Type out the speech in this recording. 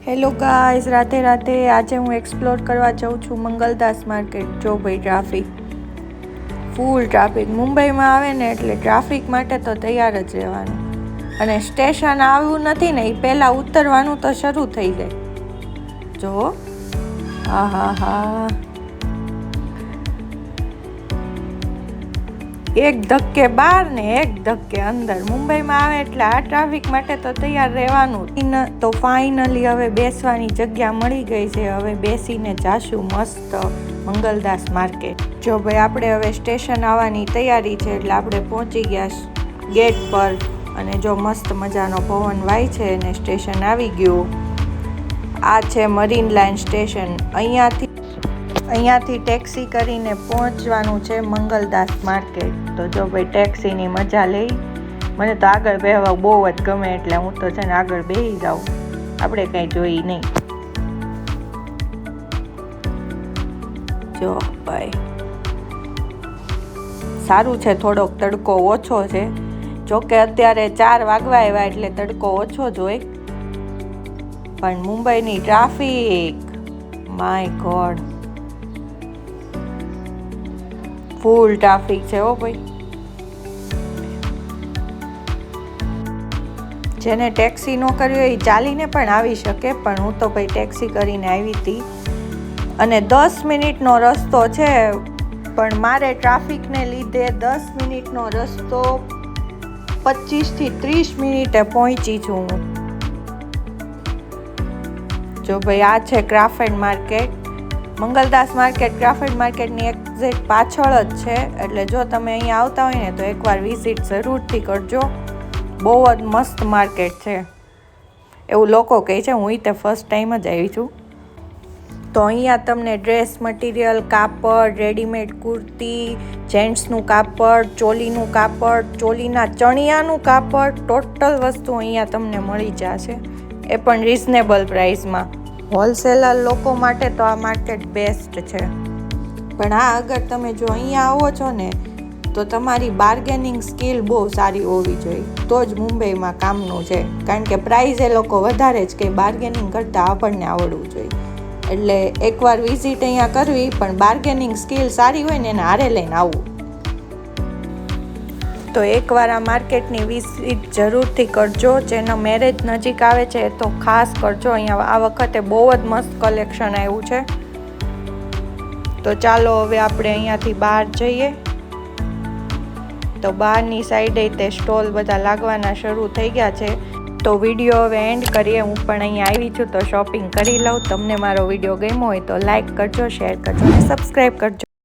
Hello guys, Radhe Radhe. આજે હું explore કરવા જાઉં છું મંગલદાસ માર્કેટ। જો ભાઈ, ફૂલ ટ્રાફિક મુંબઈમાં આવે ને એટલે ટ્રાફિક માટે તો તૈયાર જ રહેવાનું। અને સ્ટેશન આવ્યું નથી ને એ પહેલાં ઉતરવાનું તો શરૂ થઈ જાય। જો હા હા હા, એક ધક્કે બહાર ને એક ધક્કે અંદર। મુંબઈમાં આવે એટલે આ ટ્રાફિક માટે તો તૈયાર રહેવાનું। તો ફાઇનલી હવે બેસવાની જગ્યા મળી ગઈ છે। હવે બેસીને જાશું મસ્ત મંગલદાસ માર્કેટ। જો ભાઈ, આપણે હવે સ્ટેશન આવવાની તૈયારી છે એટલે આપણે પહોંચી ગયા ગેટ પર। અને જો મસ્ત મજાનો પવન વાય છે અને સ્ટેશન આવી ગયું। આ છે મરીન લાઇન સ્ટેશન। અહીંયાથી ટેક્સી કરીને પહોંચવાનું છે મંગલદાસ માર્કેટ। તો જો ભાઈ, ટેક્સીની મજા લઈ। મને તો આગળ બેહવા બહુ જ ગમે એટલે હું તો છે ને આગળ બેસી જાઉં, આપણે કંઈ જોઈ નહીં। જો ભાઈ, સારું છે, થોડોક તડકો ઓછો છે। જોકે અત્યારે 4 વાગવા આવ્યા એટલે તડકો ઓછો જ હોય, પણ મુંબઈની traffic, my God, full traffic છે હો ભાઈ। જેને ટેક્સી ન કરવી હોય એ ચાલીને પણ આવી શકે, પણ હું તો ભાઈ ટેક્સી કરીને આવી હતી। અને 10 મિનિટનો રસ્તો છે, પણ મારે ટ્રાફિકને લીધે 10 મિનિટનો રસ્તો 25 થી 30 મિનિટે પહોંચી છું હું। જો ભાઈ, આ છે craft market. Mangaldas market craft માર્કેટની એક્ઝેક્ટ પાછળ જ છે, એટલે જો તમે અહીંયા આવતા હોય ને તો એકવાર વિઝિટ જરૂરથી કરજો। બહુ જ મસ્ત માર્કેટ છે એવું લોકો કહે છે। હું તે ફર્સ્ટ ટાઈમ જ આવી છું। તો અહીંયા તમને ડ્રેસ મટીરિયલ, કાપડ, રેડીમેડ કુર્તી, જેન્ટ્સનું કાપડ, ચોલીનું કાપડ, ચોલીના ચણિયાનું કાપડ, ટોટલ વસ્તુ અહીંયા તમને મળી જશે, એ પણ રિઝનેબલ પ્રાઇસમાં। હોલસેલર લોકો માટે તો આ માર્કેટ બેસ્ટ છે। પણ હા, અગર તમે જો અહીંયા આવો છો ને તો તમારી બાર્ગેનિંગ સ્કિલ બહુ સારી હોવી જોઈએ, તો જ મુંબઈમાં કામનું છે। કારણ કે પ્રાઇસ એ લોકો વધારે જ કે બાર્ગેનિંગ કરતાં આપણને આવડવું જોઈએ। એટલે એકવાર વિઝિટ અહીંયા કરવી, પણ બાર્ગેનિંગ સ્કિલ સારી હોય ને એને હારે લઈને આવવું। તો એકવાર આ માર્કેટની વિઝિટ જરૂરથી કરજો। જેનો મેરેજ નજીક આવે છે તો ખાસ કરજો। અહીંયા આ વખતે બહુ જ મસ્ત કલેક્શન આવ્યું છે। તો ચાલો હવે આપણે અહીંયાથી બહાર જઈએ। તો બહારની સાઈડે તે સ્ટોલ બધા લાગવાના શરૂ થઈ ગયા છે। તો વિડીયો હવે એન્ડ કરીએ। હું પણ અહીંયા આવી છું તો શોપિંગ કરી લઉં। તમને મારો વિડીયો ગમ્યો હોય તો લાઈક કરજો, શેર કરજો અને સબસ્ક્રાઈબ કરજો।